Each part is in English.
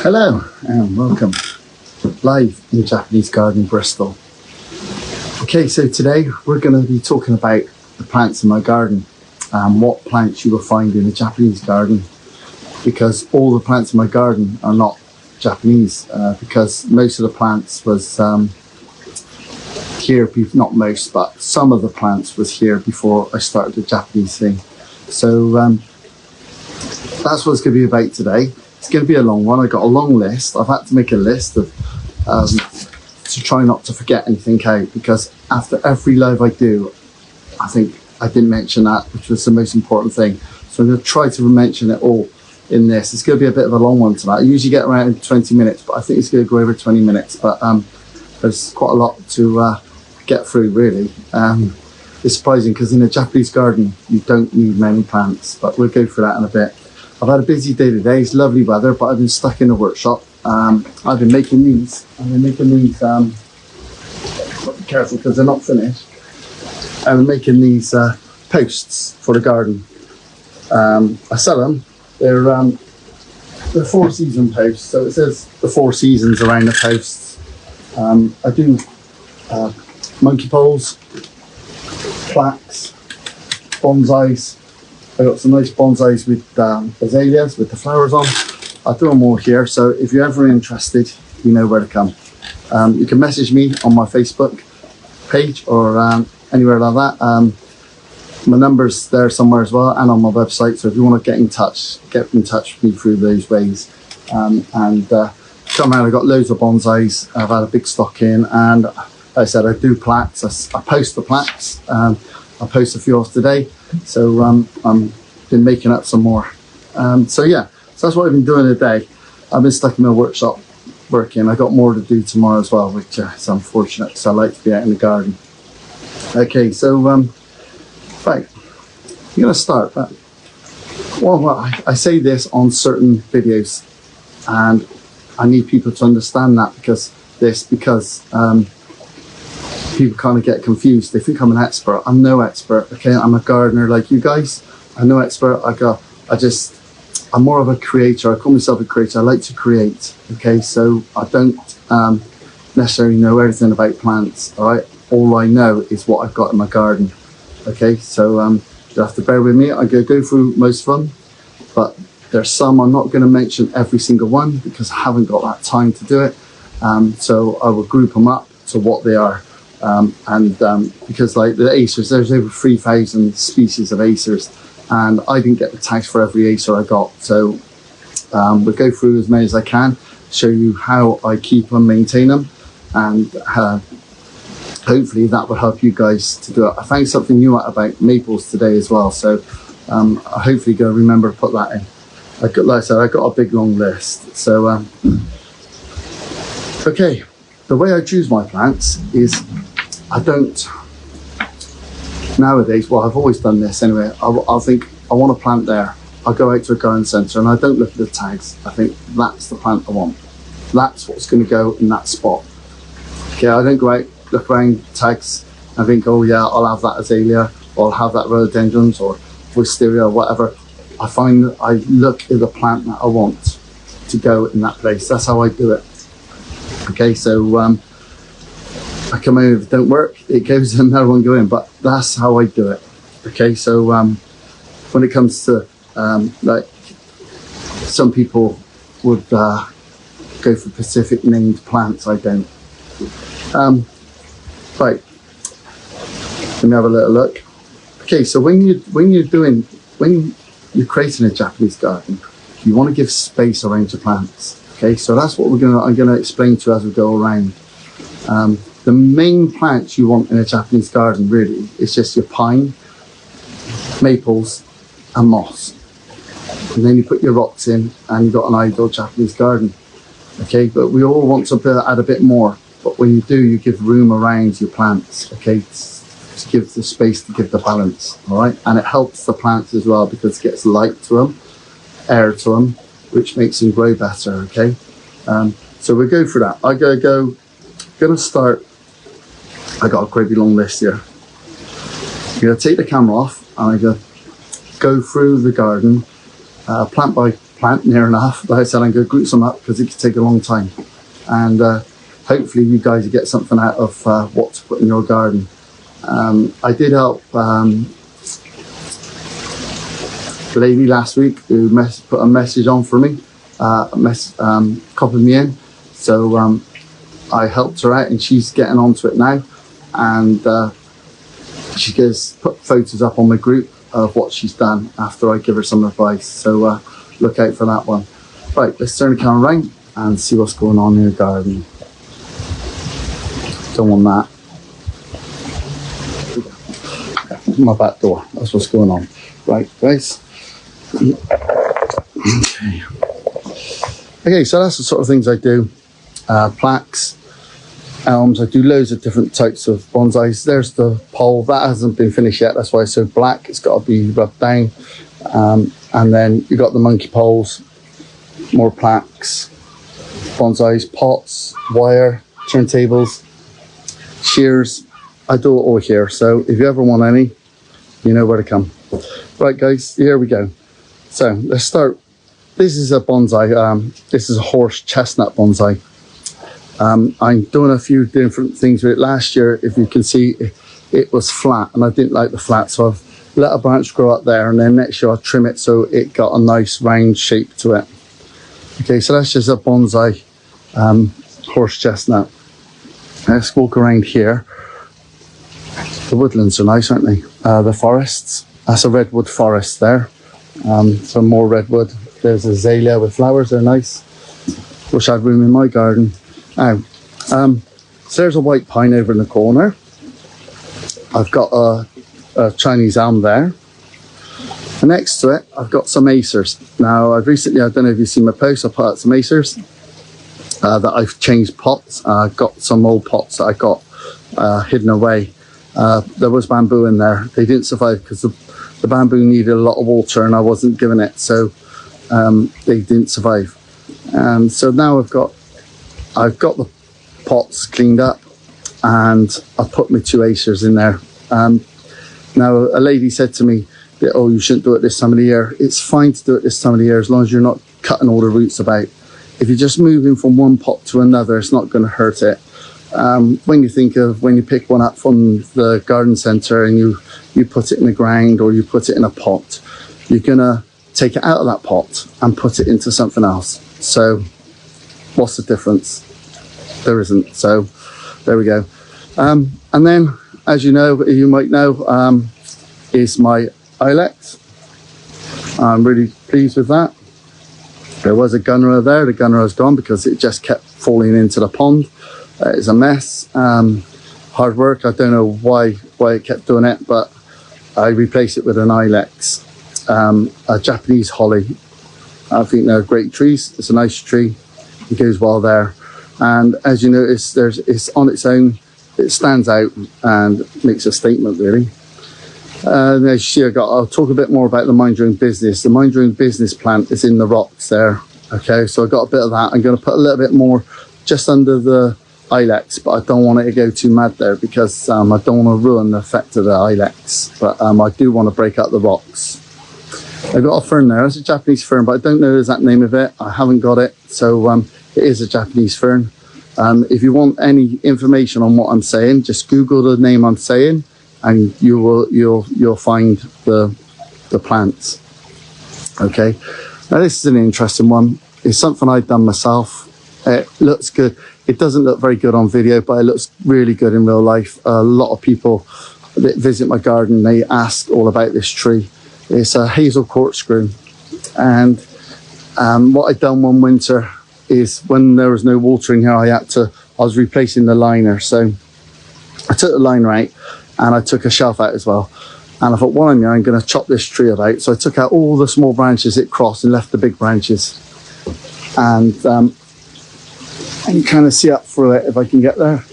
Hello and welcome live in Japanese Garden, Bristol. Okay, so today we're going to be talking about the plants in my garden and what plants you will find in a Japanese garden, because all the plants in my garden are not Japanese, because most of the plants was here, not most, but some of the plants was here before I started the Japanese thing. So that's what it's going to be about today. It's going to be a long one. I got a long list. I've had to make a list of to try not to forget anything out, because after every live I do, I think I didn't mention that, which was the most important thing. So I'm going to try to mention it all in this. It's going to be a bit of a long one tonight. I usually get around 20 minutes, but I think it's going to go over 20 minutes. But there's quite a lot to get through, really. It's surprising because in a Japanese garden, you don't need many plants, but we'll go through that in a bit. I've had a busy day today. It's lovely weather, but I've been stuck in the workshop. I've been making these. Be careful because they're not finished. I'm making these posts for the garden. I sell them. They're 4-season posts, so it says the 4 seasons around the posts. I do monkey poles, plaques, bonsais. I got some nice bonsais with azaleas with the flowers on. I'll do them all here, so if you're ever interested, you know where to come. You can message me on my Facebook page or anywhere like that. My number's there somewhere as well, and on my website, so if you want to get in touch with me through those ways. Come around, I've got loads of bonsais. I've had a big stock in, and like I said, I do plaques. I post the plaques. I post a few off today, so I'm been making up some more. So that's what I've been doing today. I've been stuck in my workshop working. I got more to do tomorrow as well, which is unfortunate because I like to be out in the garden. Okay, so right, I'm going to start. But I say this on certain videos, and I need people to understand that because people kind of get confused. They think I'm an expert. I'm no expert. Okay, I'm a gardener like you guys. I'm no expert. I'm more of a creator. I call myself a creator. I like to create. Okay, so I don't necessarily know everything about plants. All right, all I know is what I've got in my garden. Okay, so you have to bear with me. I'm going to go through most of them, but there's some I'm not going to mention every single one because I haven't got that time to do it. So I will group them up to what they are. Because like the acers, there's over 3,000 species of acers, and I didn't get the tags for every acer I got. So we'll go through as many as I can, show you how I keep them, maintain them, and hopefully that will help you guys to do it. I found something new out about maples today as well, so I'm hopefully going to remember to put that in. Like I said, I got a big long list. So okay, the way I choose my plants is I don't nowadays, well, I've always done this anyway. I'll think I want a plant there. I'll go out to a garden centre and I don't look at the tags. I think that's the plant I want. That's what's going to go in that spot. Okay, I don't go out, look around tags and think, oh yeah, I'll have that azalea, or I'll have that rhododendrons or wisteria or whatever. I find that I look at the plant that I want to go in that place. That's how I do it. Okay, so I come in, if it don't work, it goes in, another one go in, but that's how I do it. Okay, so when it comes to like some people would go for specific named plants, I don't. Right, let me have a little look. Okay, so when you're creating a Japanese garden, you want to give space around your plants. Okay, so that's what I'm gonna explain to you as we go around. The main plants you want in a Japanese garden really is just your pine, maples and moss. And then you put your rocks in and you've got an ideal Japanese garden. Okay, but we all want to add a bit more. But when you do, you give room around your plants, okay, to give the space, to give the balance, all right? And it helps the plants as well because it gets light to them, air to them, which makes them grow better, okay? So we'll go for that. I'm gonna start I got a great big long list here. I'm going to take the camera off and I'm going to go through the garden, plant by plant, near enough. Like I said, I'm going to group some up because it could take a long time. And hopefully you guys will get something out of what to put in your garden. I did help the lady last week who put a message on for me, copied me in. So I helped her out and she's getting onto it now. And she put photos up on my group of what she's done after I give her some advice. So look out for that one. Right, let's turn the camera around and see what's going on in the garden. Don't want that. My back door, that's what's going on. Right, guys. Okay, so that's the sort of things I do. Plaques, elms. I do loads of different types of bonsais. There's the pole that hasn't been finished yet, that's why it's so black. It's got to be rubbed down. And then you've got the monkey poles, more plaques, bonsais, pots, wire, turntables, shears. I do it all here, so if you ever want any, you know where to come. Right guys, here we go. So let's start. This is a bonsai. This is a horse chestnut bonsai. I'm doing a few different things with it. Last year, if you can see, it was flat and I didn't like the flat, so I've let a branch grow up there, and then next year I'll trim it so it got a nice round shape to it. Okay, so that's just a bonsai horse chestnut. Let's walk around here. The woodlands are nice, aren't they? The forests. That's a redwood forest there. Some more redwood. There's azalea with flowers, they're nice. Wish I had room in my garden. Now, so there's a white pine over in the corner. I've got a Chinese elm there. And next to it, I've got some acers. Now, I don't know if you've seen my post, I put out some acers that I've changed pots. I've got some old pots that I got hidden away. There was bamboo in there. They didn't survive because the bamboo needed a lot of water and I wasn't giving it, so they didn't survive. And so now I've got the pots cleaned up and I put my 2 acers in there. Now a lady said to me that, oh, you shouldn't do it this time of the year. It's fine to do it this time of the year as long as you're not cutting all the roots about. If you're just moving from one pot to another, it's not going to hurt it. When you pick one up from the garden centre and you put it in the ground or you put it in a pot, you're going to take it out of that pot and put it into something else. So what's the difference? There isn't. So there we go. And then, as you might know, is my ilex. I'm really pleased with that. There was a gunnerer there. The gunnerer's gone because it just kept falling into the pond. It's a mess. Hard work. I don't know why it kept doing it, but I replaced it with an ilex, a Japanese holly. I think they're great trees. It's a nice tree. It goes well there. And as you notice, it's on its own. It stands out and makes a statement, really. As you see, I'll talk a bit more about the Mind Your Own Business. The Mind Your Own Business plant is in the rocks there. Okay, so I got a bit of that. I'm going to put a little bit more just under the ilex, but I don't want it to go too mad there because I don't want to ruin the effect of the ilex. But I do want to break up the rocks. I've got a fern there. It's a Japanese fern, but I don't know the exact name of it. I haven't got it, so it is a Japanese fern. If you want any information on what I'm saying, just Google the name I'm saying, and you'll find the plants. Okay. Now this is an interesting one. It's something I've done myself. It looks good. It doesn't look very good on video, but it looks really good in real life. A lot of people that visit my garden, they ask all about this tree. It's a hazel corkscrew, and what I'd done one winter is when there was no water in here, I was replacing the liner. So I took the liner out and I took a shelf out as well. And I thought, while I'm here, I'm going to chop this tree about. So I took out all the small branches it crossed and left the big branches. And you kind of see up through it if I can get there.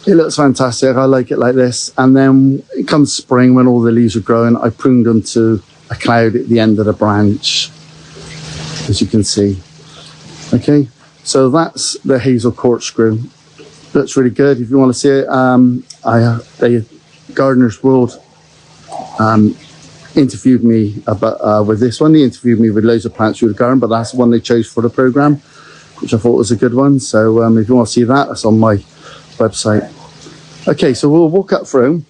It looks fantastic. I like it like this. And then it comes spring when all the leaves are growing. I pruned them to a cloud at the end of the branch, as you can see. Okay, so that's the hazel corkscrew. looks really good. If you want to see it, the Gardener's World interviewed me about with this one. They interviewed me with loads of plants through the garden, but that's the one they chose for the programme, which I thought was a good one. So if you want to see that, that's on my website. Okay, so we'll walk up through.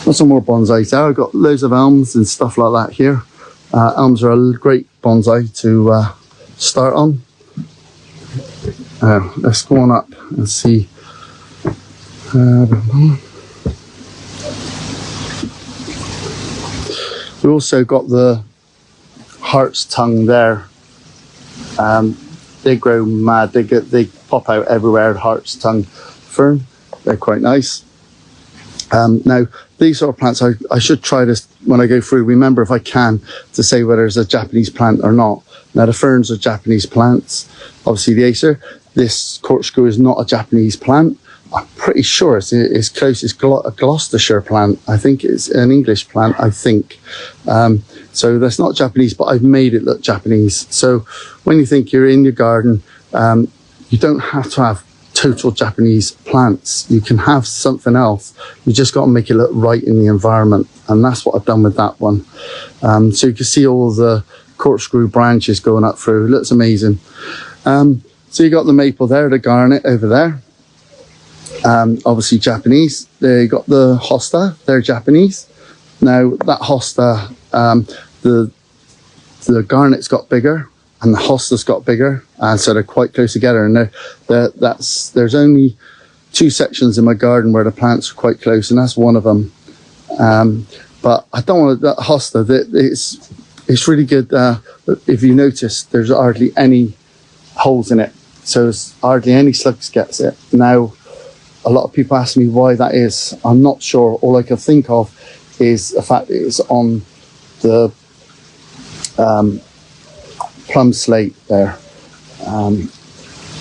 Got some more bonsai there. I've got loads of elms and stuff like that here. Elms are a great bonsai to start on. Let's go on up and see. We also got the heart's tongue there. They grow mad. They pop out everywhere. Heart's tongue fern. They're quite nice. Now, these sort of plants, I should try this when I go through. Remember, if I can, to say whether it's a Japanese plant or not. Now, the ferns are Japanese plants. Obviously, the Acer. This corkscrew is not a Japanese plant. I'm pretty sure it's close. It's a Gloucestershire plant. I think it's an English plant, I think. So that's not Japanese, but I've made it look Japanese. So when you think you're in your garden, you don't have to have total Japanese plants. You can have something else. You just got to make it look right in the environment. And that's what I've done with that one. So you can see all the corkscrew branches going up through. It looks amazing. So you got the maple there, the garnet over there. Obviously Japanese. They got the hosta, they're Japanese. Now that hosta, the garnet's got bigger and the hosta's got bigger, and so they're quite close together. And there's only 2 sections in my garden where the plants are quite close, and that's one of them. But I don't want that hosta. It's really good. If you notice, there's hardly any holes in it, so it's hardly any slugs gets it. Now, a lot of people ask me why that is. I'm not sure. All I can think of is the fact that it's on the plum slate there.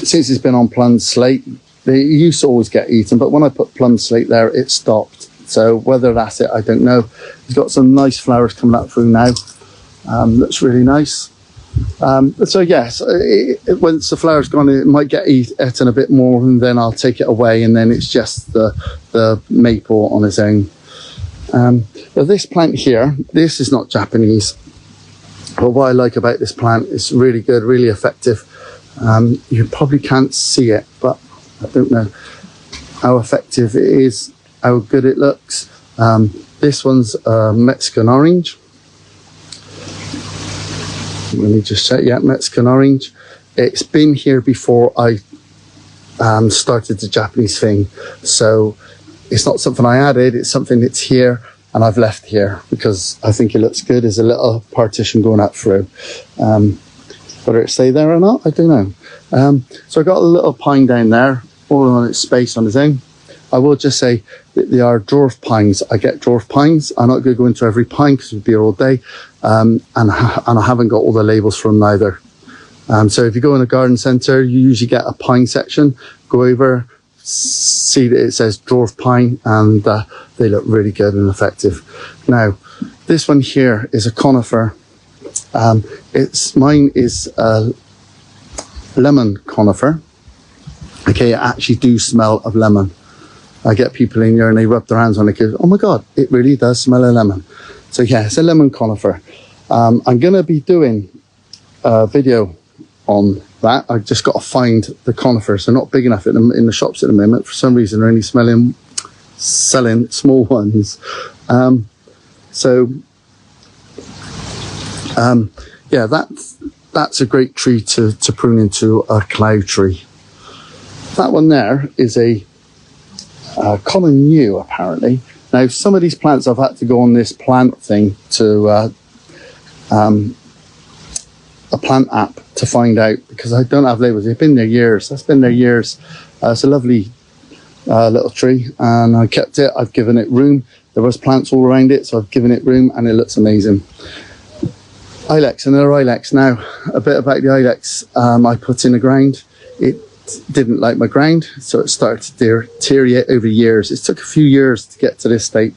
Since it's been on plum slate, they used to always get eaten, but when I put plum slate there, it stopped. So whether that's it, I don't know. It's got some nice flowers coming up through now. Looks really nice. So yes, once the flower's gone, it might get eaten a bit more, and then I'll take it away, and then it's just the maple on its own. But this plant here, this is not Japanese, but what I like about this plant, it's really good, really effective. You probably can't see it, but I don't know how effective it is, how good it looks. This one's Mexican orange. Let me just check. Yeah, Mexican orange. It's been here before I started the Japanese thing, so it's not something I added. It's something that's here and I've left here because I think it looks good. There's a little partition going up through. Whether it stay there or not, I don't know. So I got a little pine down there, all on its space on its own. I will just say that they are dwarf pines. I get dwarf pines. I'm not going to go into every pine because we'd be here all day. And I haven't got all the labels for them neither. So if you go in a garden centre, you usually get a pine section. Go over, see that it says dwarf pine, and they look really good and effective. Now, this one here is a conifer. Mine is a lemon conifer. Okay, I actually do smell of lemon. I get people in here and they rub their hands on it and go, oh my God, it really does smell of lemon. So yeah, it's a lemon conifer. I'm going to be doing a video on that. I've just got to find the conifers. They're not big enough in the shops at the moment. For some reason, they're only selling small ones. Yeah, that's a great tree to prune into a cloud tree. That one there is a common yew, apparently. Now, some of these plants I've had to go on this plant thing to a plant app to find out because I don't have labels. They've been there years. That's been there years. It's a lovely little tree, and I kept it. I've given it room. There was plants all around it, so I've given it room, and it looks amazing. Ilex, another ilex. Now, a bit about the ilex. I put in the ground. It didn't like my ground, so it started to deteriorate over years. It took a few years to get to this state.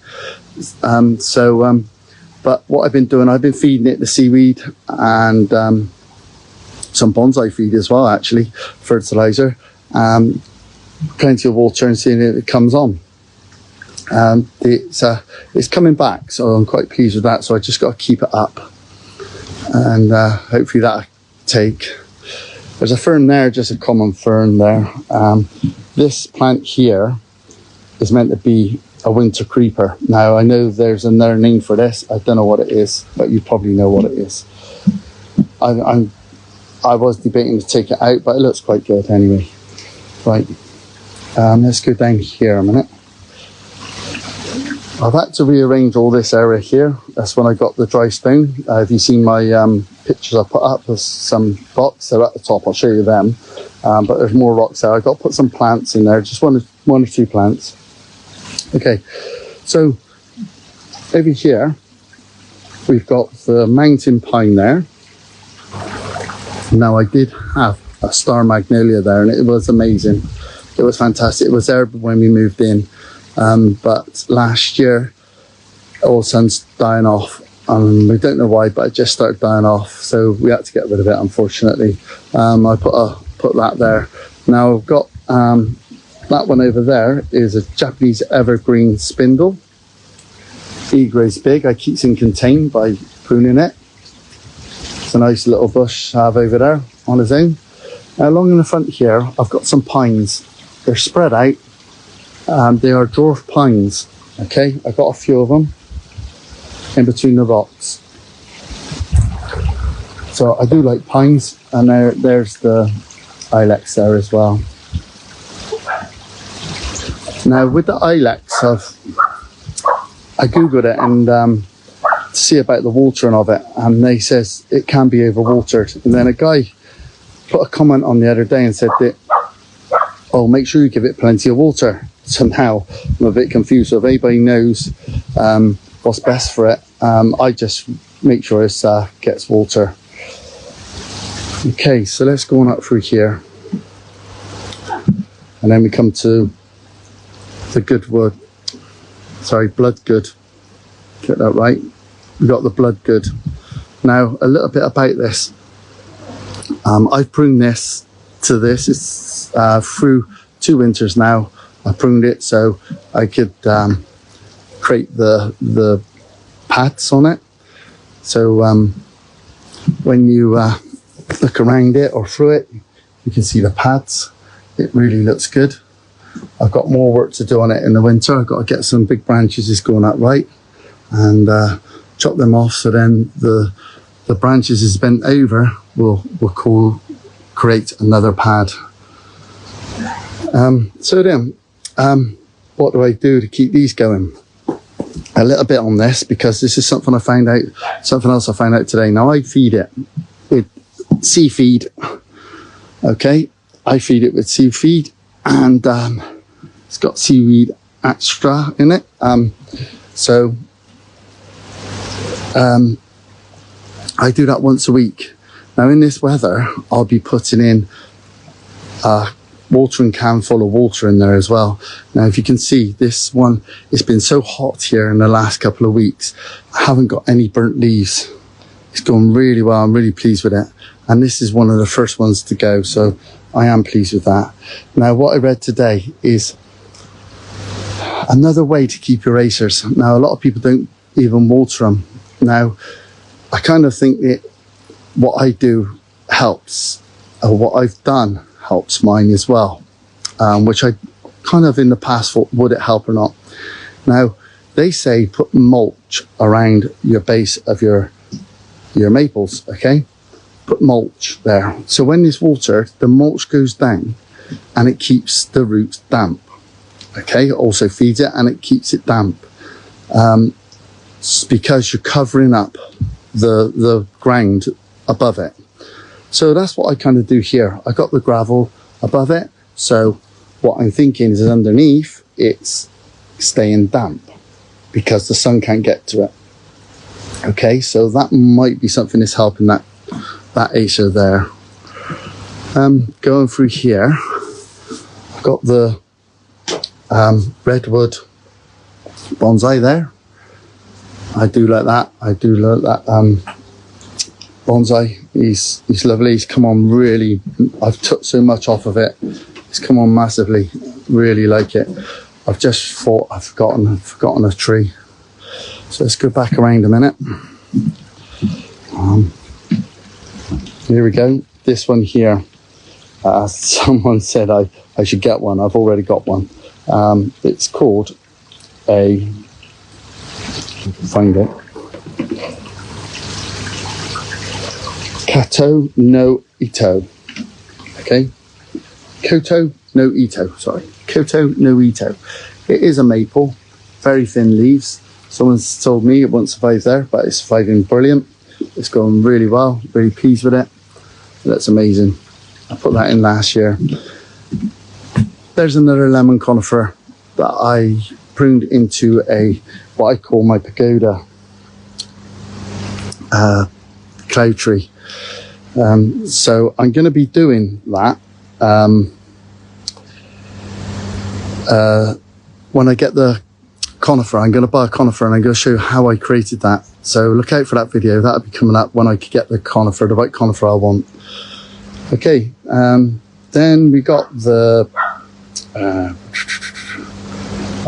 But what I've been doing, I've been feeding it the seaweed and some bonsai feed as well, actually, fertilizer. plenty of water and seeing it comes on. It's coming back, so I'm quite pleased with that. So I just got to keep it up, and hopefully that'll take. There's a fern there, just a common fern there. This plant here is meant to be a winter creeper. Now, I know there's another name for this. I don't know what it is, but you probably know what it is. I was debating to take it out, but it looks quite good anyway. Right, let's go down here a minute. I've had to rearrange all this area here. That's when I got the dry stone. Have you seen my pictures I put up? There's some rocks. They're at the top. I'll show you them. But there's more rocks there. I've got to put some plants in there. Just one or two plants. Okay. So over here, we've got the mountain pine there. Now, I did have a star magnolia there, and it was amazing. It was fantastic. It was there when we moved in. But last year, all of a sudden dying off. We don't know why, but it just started dying off. So we had to get rid of it, unfortunately. I put that there. Now I've got that one over there is a Japanese evergreen spindle. He grows big. I keep him contained by pruning it. It's a nice little bush to have over there on his own. Along in the front here, I've got some pines. They're spread out. They are dwarf pines. Okay, I've got a few of them in between the rocks. So I do like pines, and there's the ilex there as well. Now with the ilex, I googled it and to see about the watering of it, and they says it can be overwatered. And then a guy put a comment on the other day and said that, oh, make sure you give it plenty of water. So now I'm a bit confused. So if anybody knows what's best for it, I just make sure it gets water. Okay, so let's go on up through here, and then we come to the goodwood. Sorry, bloodgood. Get that right. We got the bloodgood. Now a little bit about this. I've pruned this to this. It's through 2 winters now. I pruned it so I could create the pads on it. So when you look around it or through it, you can see the pads. It really looks good. I've got more work to do on it in the winter. I've got to get some big branches is going up right and chop them off, so then the branches is bent over will create another pad. So then what do I do to keep these going? A little bit on this, because this is something else I found out today. Now I feed it with sea feed. Okay, I feed it with sea feed, and it's got seaweed extra in it. I do that once a week. Now in this weather, I'll be putting in a watering can full of water in there as well. Now if you can see, this one, it's been so hot here in the last couple of weeks. I haven't got any burnt leaves. It's going really well. I'm really pleased with it. And this is one of the first ones to go, so I am pleased with that. Now what I read today is another way to keep your acers. Now a lot of people don't even water them. Now I kind of think that what I do helps, or what I've done helps mine as well, which I kind of in the past thought, would it help or not? Now they say put mulch around your base of your maples. Okay, put mulch there, so when it's watered, the mulch goes down and it keeps the roots damp. Okay, it also feeds it and it keeps it damp, because you're covering up the ground above it. So that's what I kind of do here. I got the gravel above it, so what I'm thinking is underneath it's staying damp because the sun can't get to it. Okay, so that might be something that's helping that acer there. Going through here, I've got the redwood bonsai there. I do like that. I do like that bonsai. He's lovely. He's come on really. I've took so much off of it. It's come on massively. really like it. I've just thought I've forgotten a tree. So let's go back around a minute. Here we go. This one here. Someone said I should get one. I've already got one. It's called a... find it. Kato no Ito. Okay. Koto no Ito. Sorry. Koto no Ito. It is a maple. Very thin leaves. Someone's told me it won't survive there, but it's surviving brilliant. It's going really well. Really pleased with it. That's amazing. I put that in last year. There's another lemon conifer that I pruned into a what I call my pagoda cloud tree. So I'm going to be doing that when I get the conifer. I'm going to buy a conifer and I'm going to show you how I created that. So look out for that video. That'll be coming up when I can get the conifer, the right conifer I want. Okay, then we got the oh,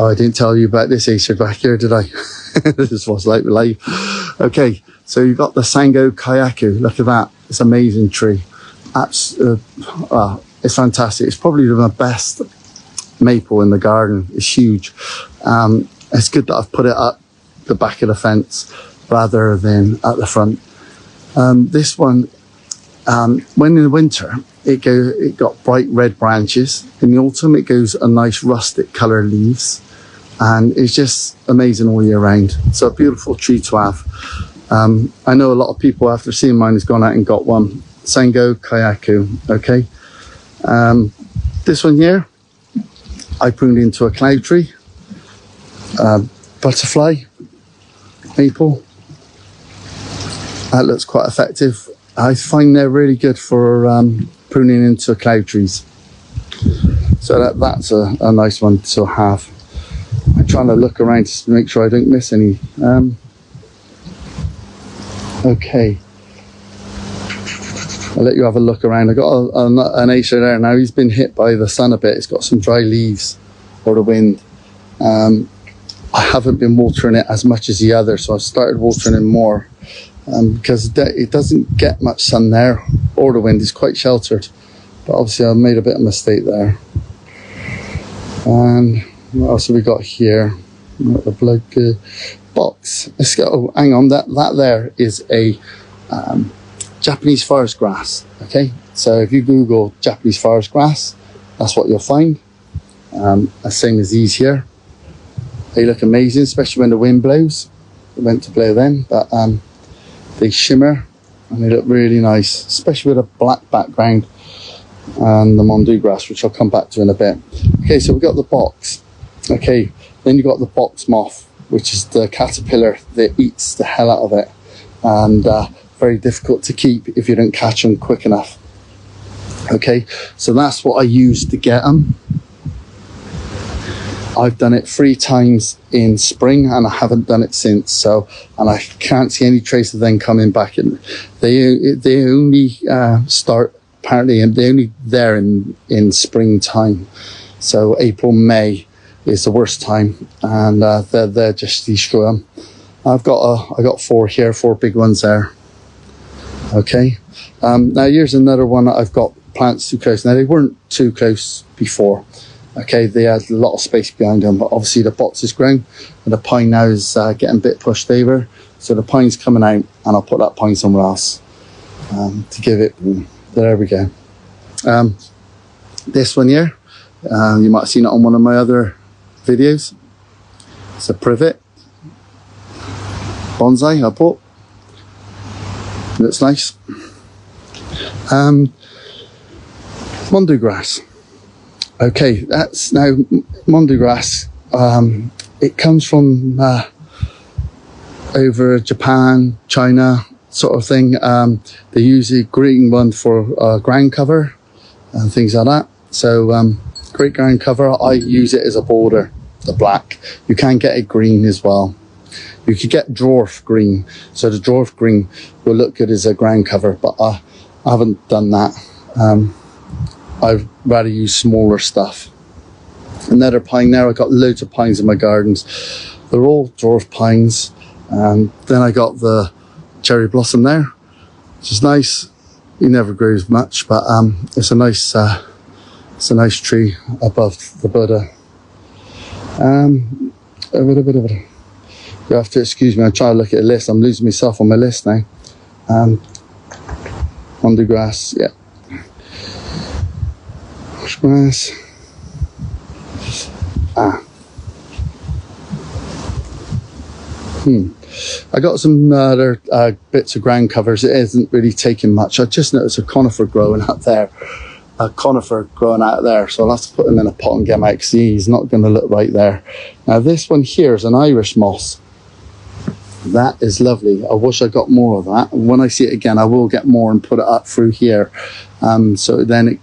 I didn't tell you about this Easter back here, did I? This was like live. Okay, so you've got the Sango Kayaku. Look at that. It's an amazing tree. It's fantastic. It's probably the best maple in the garden. It's huge. It's good that I've put it up the back of the fence rather than at the front. This one, when in the winter, it got bright red branches. In the autumn, it goes a nice rustic colour leaves. And it's just amazing all year round. So a beautiful tree to have. I know a lot of people after seeing mine has gone out and got one. Sango Kayaku, okay. This one here, I pruned into a cloud tree. Butterfly, maple. That looks quite effective. I find they're really good for pruning into cloud trees. So that's a nice one to have. I'm trying to look around to make sure I don't miss any. Okay. I'll let you have a look around. I got an acer there now. He's been hit by the sun a bit. It's got some dry leaves or the wind. I haven't been watering it as much as the other, so I've started watering it more because it doesn't get much sun there or the wind. It's quite sheltered. But obviously I made a bit of a mistake there. And what else have we got here? The blood box. Let's go. Oh, hang on. That there is a Japanese forest grass. Okay, so if you Google Japanese forest grass, that's what you'll find. The same as these here. They look amazing, especially when the wind blows. It went to blow then, but they shimmer and they look really nice, especially with a black background and the mondu grass, which I'll come back to in a bit. Okay, so we've got the box. Okay, then you've got the box moth, which is the caterpillar that eats the hell out of it, and very difficult to keep if you don't catch them quick enough. Okay, so that's what I used to get them. I've done it 3 times in spring and I haven't done it since, so, and I can't see any trace of them coming back in. They only start, apparently, and they're only there in springtime. So April, May is the worst time, and they're just destroy them. I got 4 here, 4 big ones there. Okay, now here's another one that I've got plants too close. Now they weren't too close before. Okay, they had a lot of space behind them, but obviously the box is grown and the pine now is getting a bit pushed over. So the pine's coming out and I'll put that pine somewhere else to give it, there we go. This one here, you might have seen it on one of my other videos. It's a privet bonsai I bought. Looks nice. Mondu grass. Okay, that's now mondu grass. It comes from over Japan, China, sort of thing. They use a green one for ground cover and things like that. So great ground cover. I use it as a border, the black. You can get it green as well. You could get dwarf green. So the dwarf green will look good as a ground cover, but I haven't done that. I'd rather use smaller stuff. Another pine there. I got loads of pines in my gardens. They're all dwarf pines. Then I got the cherry blossom there, which is nice. He never grows much, but it's a nice tree above the Buddha. You have to excuse me. I'm trying to look at a list. I'm losing myself on my list now. Undergrass, yeah. Grass. I got some other bits of ground covers. It isn't really taking much. I just noticed a conifer growing out there. A conifer growing out there. So I'll have to put him in a pot and get him out because he's not going to look right there. Now this one here is an Irish moss. That is lovely. I wish I got more of that. When I see it again, I will get more and put it up through here. So then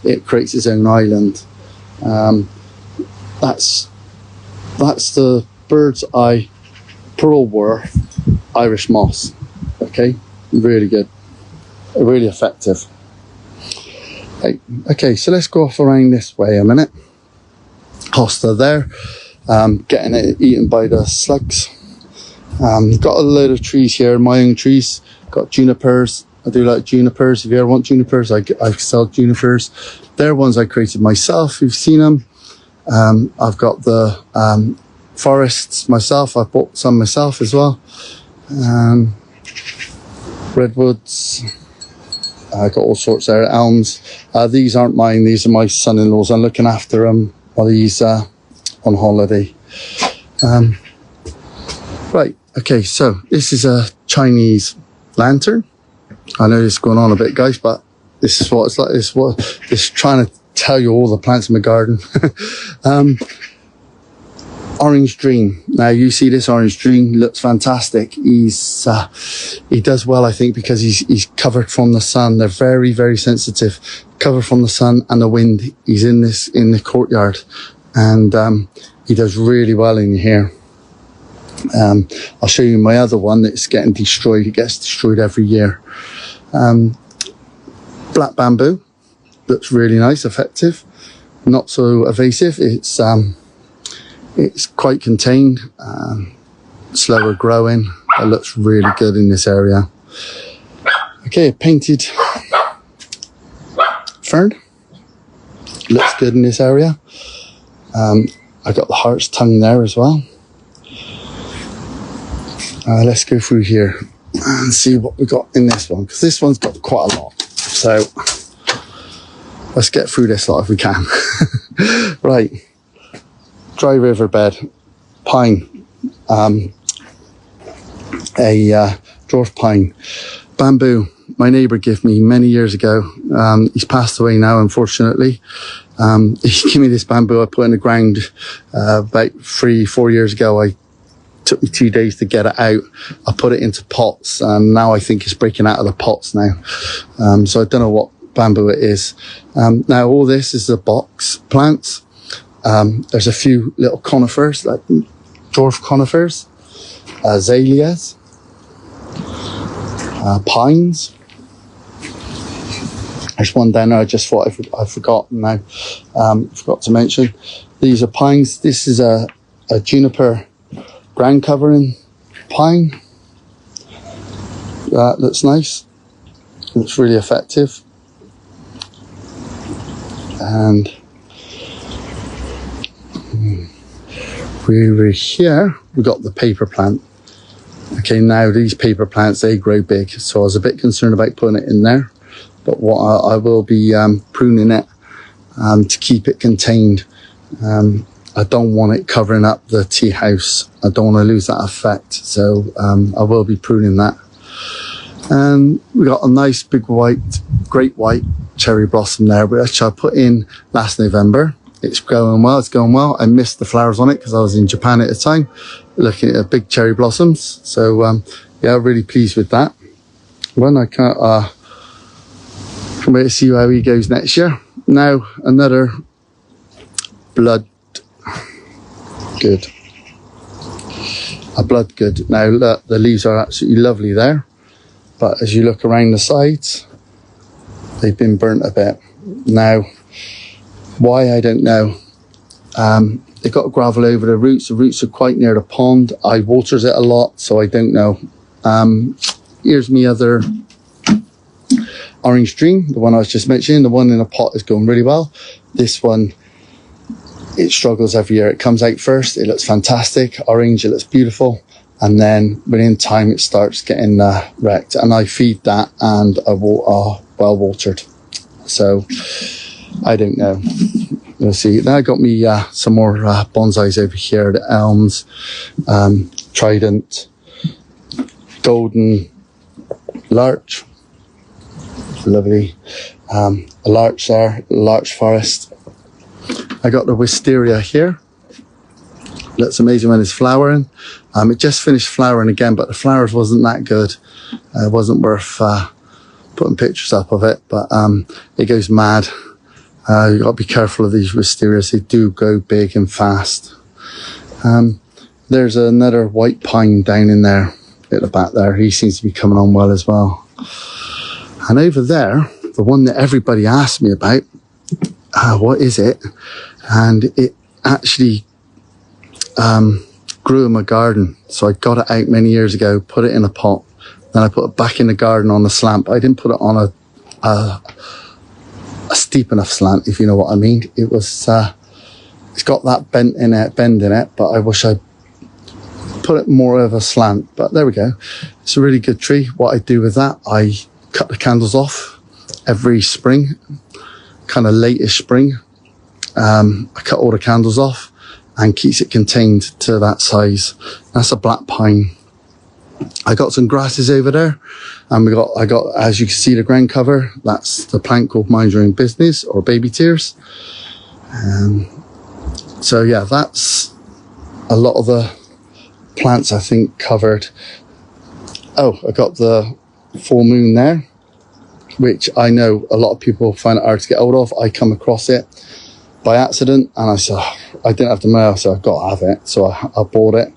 it creates its own island. That's the bird's eye pearlworth Irish moss. Okay, really good, really effective. Okay, so let's go off around this way a minute. Hosta there, getting it eaten by the slugs. Got a load of trees here, my own trees. Got junipers. I do like junipers. If you ever want junipers, I sell junipers. They're ones I created myself. You've seen them. I've got the forests myself. I bought some myself as well. Redwoods. I got all sorts there. Elms. These aren't mine. These are my son-in-law's. I'm looking after them while he's on holiday. Right. Okay. So this is a Chinese lantern. I know this is going on a bit, guys, but this is what it's like. It's trying to tell you all the plants in my garden. Orange Dream. Now you see this Orange Dream looks fantastic. He does well, I think, because he's covered from the sun. They're very, very sensitive. Covered from the sun and the wind. He's in the courtyard, and he does really well in here. I'll show you my other one that's getting destroyed. It gets destroyed every year. Black bamboo looks really nice, effective, not so evasive. It's quite contained, slower growing. It looks really good in this area. Okay, painted fern looks good in this area. I got the heart's tongue there as well. Let's go through here and see what we got in this one, because this one's got quite a lot. So let's get through this lot if we can. Right, dry riverbed, pine, a dwarf pine, bamboo. My neighbour gave me many years ago. He's passed away now, unfortunately. He gave me this bamboo I put in the ground about 3-4 years ago. Took me 2 days to get it out. I put it into pots, and now I think it's breaking out of the pots now. So I don't know what bamboo it is. Now all this is the box plants. There's a few little conifers, like dwarf conifers, azaleas, pines. There's one down there I just thought I've forgotten now. Forgot to mention. These are pines. This is a juniper ground covering pine. That looks nice. Looks really effective. And over here we got the paper plant. Okay, now these paper plants, they grow big, so I was a bit concerned about putting it in there, but what I will be pruning it to keep it contained. I don't want it covering up the tea house. I don't want to lose that effect, so I will be pruning that. And we got a nice big great white cherry blossom there, which I put in last November. It's going well, it's going well. I missed the flowers on it because I was in Japan at the time, looking at big cherry blossoms. So yeah, really pleased with that. Well, I can't wait to see how he goes next year. Now another blood good. A blood good. Now look, the leaves are absolutely lovely there, but as you look around the sides, they've been burnt a bit. Now, why, I don't know. They've got gravel over the roots. The roots are quite near the pond. I waters it a lot, so I don't know. Here's me other orange dream, the one I was just mentioning. The one in a pot is going really well. This one, it struggles every year. It comes out first, it looks fantastic. Orange, it looks beautiful. And then within time, it starts getting wrecked. And I feed that and I well watered. So I don't know. We'll see. Now I got me some more bonsais over here. The elms, trident, golden larch. Lovely. A larch there, larch forest. I got the wisteria here. Looks amazing when it's flowering. It just finished flowering again, but the flowers wasn't that good. It wasn't worth putting pictures up of it, but it goes mad. You got to be careful of these wisterias. They do go big and fast. There's another white pine down in there at the back there. He seems to be coming on well as well. And over there, the one that everybody asked me about, what is it? And it actually grew in my garden. So I got it out many years ago, put it in a pot. Then I put it back in the garden on a slant. But I didn't put it on a steep enough slant, if you know what I mean. It was, it's got that bend in it, but I wish I put it more of a slant. But there we go. It's a really good tree. What I do with that, I cut the candles off every spring, kind of late-ish spring. I cut all the candles off and keeps it contained to that size. That's a black pine. I got some grasses over there, and I got, as you can see, the ground cover. That's the plant called Mind Your Own Business, or Baby Tears. So yeah, that's a lot of the plants I think covered. Oh, I got the full moon there, which I know a lot of people find it hard to get hold of. I come across it by accident, and I said, I didn't have the mail, so I've got to have it. So I bought it.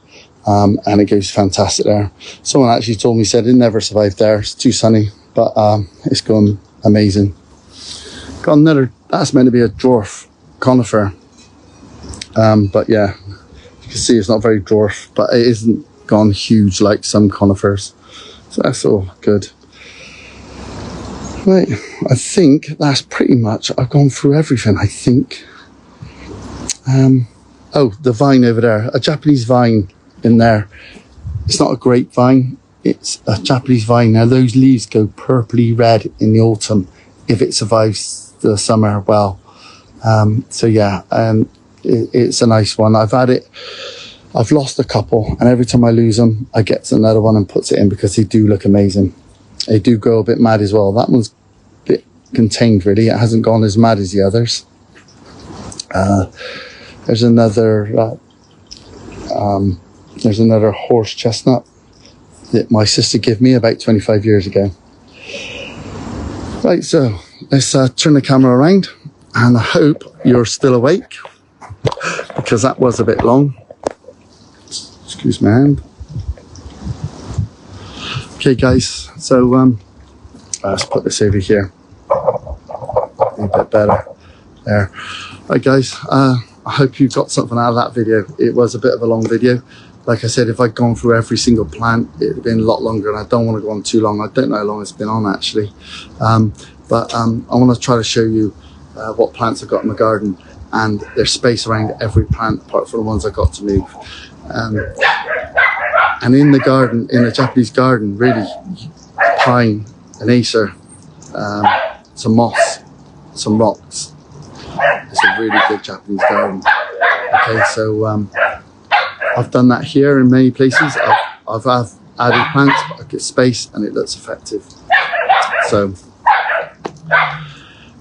And it goes fantastic there. Someone actually told me, said it never survived there. It's too sunny, but it's gone amazing. Got another, that's meant to be a dwarf conifer. But yeah, you can see it's not very dwarf, but it isn't gone huge like some conifers. So that's all good. Right, I think that's pretty much, I've gone through everything, I think. Oh, the vine over there, a Japanese vine in there. It's not a grapevine, it's a Japanese vine. Now those leaves go purpley red in the autumn if it survives the summer well. So yeah, it's a nice one. I've lost a couple, and every time I lose them I get another one and puts it in because they do look amazing. They do go a bit mad as well. That one's a bit contained really, it hasn't gone as mad as the others. There's another horse chestnut that my sister gave me about 25 years ago. Right, so let's turn the camera around, and I hope you're still awake because that was a bit long. Excuse my hand. Okay guys, so let's put this over here. A bit better. There. Right guys, I hope you got something out of that video. It was a bit of a long video. Like I said, if I'd gone through every single plant, it would have been a lot longer, and I don't want to go on too long. I don't know how long it's been on actually. But I want to try to show you what plants I've got in my garden, and there's space around every plant apart from the ones I got to move. And in the garden, in a Japanese garden, really, pine, an acer, some moss, some rocks. It's a really good Japanese garden. Okay, so I've done that here in many places. I've added plants, but I get space and it looks effective. So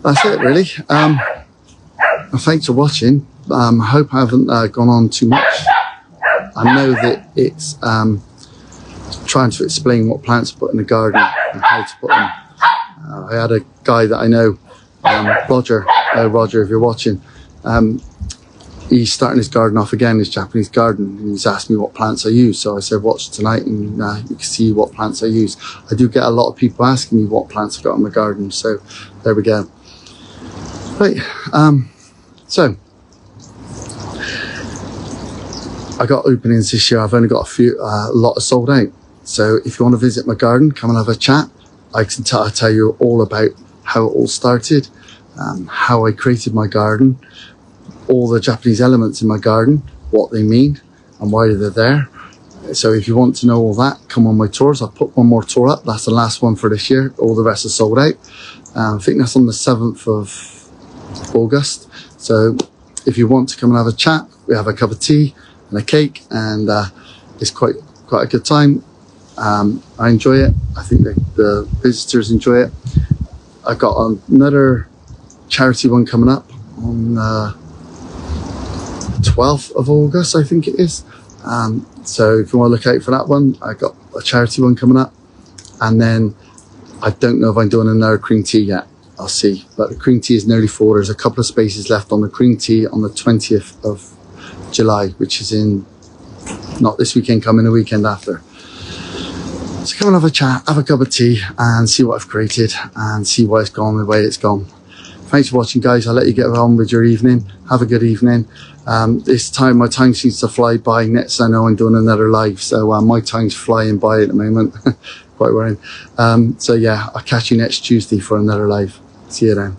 that's it really. Thanks for watching. I hope I haven't gone on too much. I know that it's trying to explain what plants to put in the garden and how to put them. I had a guy that I know, Roger, if you're watching, he's starting his garden off again, his Japanese garden, and he's asked me what plants I use. So I said, watch tonight and you can see what plants I use. I do get a lot of people asking me what plants I've got in my garden, so there we go. Right, so I got openings this year. I've only got a lot are sold out. So if you want to visit my garden, come and have a chat. I can tell you all about how it all started, how I created my garden, all the Japanese elements in my garden, what they mean and why they're there. So if you want to know all that, come on my tours. I'll put one more tour up. That's the last one for this year. All the rest are sold out. I think that's on the 7th of August. So if you want to come and have a chat, we have a cup of tea and a cake, and it's quite a good time. I enjoy it. I think the visitors enjoy it. I got another charity one coming up on 12th of August, I think it is. So if you want to look out for that one, I got a charity one coming up. And then I don't know if I'm doing another cream tea yet. I'll see. But the cream tea is nearly full. There's a couple of spaces left on the cream tea on the 20th of July, which is in not this weekend coming, the weekend after. So come and have a chat, have a cup of tea and see what I've created and see why it's gone the way it's gone. Thanks for watching, guys. I'll let you get on with your evening. Have a good evening. This time, my time seems to fly by. Next, I know I'm doing another live, so my time's flying by at the moment. Quite worrying. So yeah, I'll catch you next Tuesday for another live. See you then.